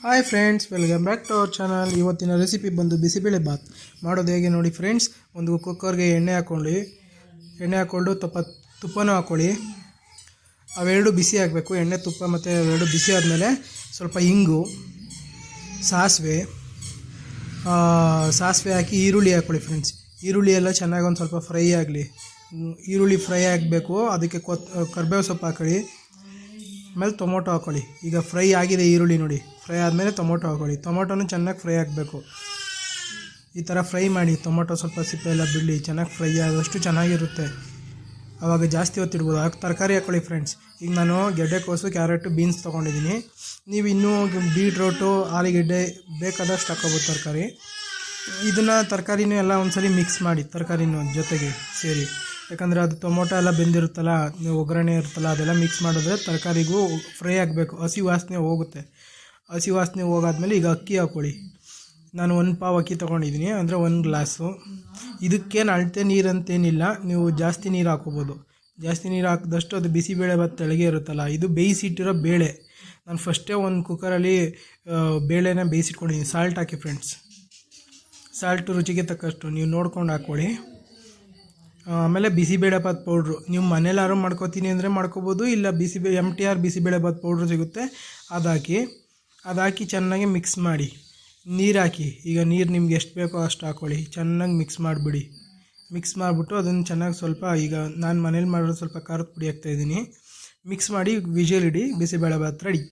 Hi friends, welcome back to our channel. ಇವತ್ತಿನ recipe ಬಂದು ಬಿಸಿಬೇಳೆ ಬಾತ್ ಮಾಡೋದು ಹೇಗೆ ನೋಡಿ ಫ್ರೆಂಡ್ಸ್. ಒಂದು ಕುಕ್ಕರ್ಗೆ ಎಣ್ಣೆ ಹಾಕ್ಕೊಂಡು ತುಪ್ಪನೂ ಹಾಕ್ಕೊಳ್ಳಿ. ಅವೆರಡು ಬಿಸಿ ಆಗಬೇಕು. ಎಣ್ಣೆ ತುಪ್ಪ ಮತ್ತು ಅವೆರಡು ಬಿಸಿ ಆದಮೇಲೆ ಸ್ವಲ್ಪ ಇಂಗು, ಸಾಸಿವೆ ಹಾಕಿ ಈರುಳ್ಳಿ ಹಾಕ್ಕೊಳ್ಳಿ ಫ್ರೆಂಡ್ಸ್. ಈರುಳ್ಳಿ ಎಲ್ಲ ಚೆನ್ನಾಗಿ ಒಂದು ಸ್ವಲ್ಪ ಫ್ರೈ ಆಗಲಿ. ಈರುಳ್ಳಿ ಫ್ರೈ ಆಗಬೇಕು. ಅದಕ್ಕೆ ಕರಿಬೇವು ಸೊಪ್ಪು ಹಾಕ್ಕೊಳ್ಳಿ. ಆಮೇಲೆ ಟೊಮೊಟೊ ಹಾಕ್ಕೊಳ್ಳಿ. ಈಗ ಫ್ರೈ ಆಗಿದೆ ಈರುಳ್ಳಿ ನೋಡಿ. ಫ್ರೈ ಆದಮೇಲೆ ಟೊಮೊಟೊ ಹಾಕ್ಕೊಳ್ಳಿ. ಟೊಮೊಟೊನೂ ಚೆನ್ನಾಗಿ ಫ್ರೈ ಆಗಬೇಕು. ಈ ಥರ ಫ್ರೈ ಮಾಡಿ. ಟೊಮೊಟೊ ಸ್ವಲ್ಪ ಸಿಪ್ಪೆ ಎಲ್ಲ ಬಿಡಲಿ. ಚೆನ್ನಾಗಿ ಫ್ರೈ ಆದಷ್ಟು ಚೆನ್ನಾಗಿರುತ್ತೆ. ಆವಾಗ ಜಾಸ್ತಿ ಹೊತ್ತಿಡ್ಬೋದು. ತರಕಾರಿ ಹಾಕ್ಕೊಳ್ಳಿ ಫ್ರೆಂಡ್ಸ್. ಈಗ ನಾನು ಗೆಡ್ಡೆಕೋಸು, ಕ್ಯಾರೆಟು, ಬೀನ್ಸ್ ತೊಗೊಂಡಿದ್ದೀನಿ. ನೀವು ಇನ್ನೂ ಬೀಟ್ರೋಟು, ಆಲೂಗೆಡ್ಡೆ ಬೇಕಾದಷ್ಟು ಹಾಕ್ಕೋಬೋದು ತರಕಾರಿ. ತರಕಾರಿನೂ ಎಲ್ಲ ಒಂದ್ಸಲಿ ಮಿಕ್ಸ್ ಮಾಡಿ ತರಕಾರಿನೂ ಜೊತೆಗೆ ಸೇರಿ. ಯಾಕಂದರೆ ಅದು ಟೊಮೊಟೊ ಎಲ್ಲ ಬೆಂದಿರುತ್ತಲ್ಲ, ಒಗ್ಗರಣೆ ಇರುತ್ತಲ್ಲ, ಅದೆಲ್ಲ ಮಿಕ್ಸ್ ಮಾಡಿದ್ರೆ ತರಕಾರಿಗೂ ಫ್ರೈ ಆಗಬೇಕು. ಹಸಿ ವಾಸನೆ ಹೋಗುತ್ತೆ. ಹಸಿ ವಾಸನೆ ಹೋಗಾದ್ಮೇಲೆ ಈಗ ಅಕ್ಕಿ ಹಾಕ್ಕೊಳ್ಳಿ. ನಾನು 1 ಪಾವ್ ಅಕ್ಕಿ ತೊಗೊಂಡಿದ್ದೀನಿ, ಅಂದರೆ 1 ಗ್ಲಾಸು. ಇದಕ್ಕೇನು ಅಳತೆ ನೀರಂತೇನಿಲ್ಲ. ನೀವು ಜಾಸ್ತಿ ನೀರು ಹಾಕ್ಕೋಬೋದು. ಜಾಸ್ತಿ ನೀರು ಹಾಕಿದಷ್ಟು ಅದು ಬಿಸಿಬೇಳೆ ಭಾತ್ ತೆಳಗೆ ಇರುತ್ತಲ್ಲ. ಇದು ಬೇಯಿಸಿಟ್ಟಿರೋ ಬೇಳೆ. ನಾನು ಫಸ್ಟೇ ಒಂದು ಕುಕ್ಕರಲ್ಲಿ ಬೇಳೆನ ಬೇಯಿಸಿಟ್ಕೊಂಡಿದ್ದೀನಿ. ಸಾಲ್ಟ್ ಹಾಕಿ ಫ್ರೆಂಡ್ಸ್. ಸಾಲ್ಟು ರುಚಿಗೆ ತಕ್ಕಷ್ಟು ನೀವು ನೋಡ್ಕೊಂಡು ಹಾಕ್ಕೊಳ್ಳಿ. ಆಮೇಲೆ ಬಿಸಿಬೇಳೆ ಭಾತ್ ಪೌಡ್ರು ನೀವು ಮನೇಲಾರು ಮಾಡ್ಕೋತೀನಿ ಅಂದರೆ ಮಾಡ್ಕೋಬೋದು. ಇಲ್ಲ MTR ಬಿಸಿಬೇಳೆ ಭಾತ್ ಪೌಡ್ರು ಸಿಗುತ್ತೆ, ಅದು ಹಾಕಿ ಚೆನ್ನಾಗಿ ಮಿಕ್ಸ್ ಮಾಡಿ. ನೀರು ಹಾಕಿ. ಈಗ ನೀರು ನಿಮ್ಗೆ ಎಷ್ಟು ಬೇಕೋ ಅಷ್ಟು ಹಾಕ್ಕೊಳ್ಳಿ. ಚೆನ್ನಾಗಿ ಮಿಕ್ಸ್ ಮಾಡಿಬಿಡಿ. ಮಿಕ್ಸ್ ಮಾಡಿಬಿಟ್ಟು ಅದನ್ನು ಚೆನ್ನಾಗಿ ಸ್ವಲ್ಪ, ಈಗ ನಾನು ಮನೇಲಿ ಮಾಡೋದು ಸ್ವಲ್ಪ ಖಾರದ ಪುಡಿ ಹಾಕ್ತಾಯಿದ್ದೀನಿ. ಮಿಕ್ಸ್ ಮಾಡಿ ವಿಜಿಲ್ ಇಡಿ. ಬಿಸಿಬೇಳೆ ಭಾತ್ ರೆಡಿ.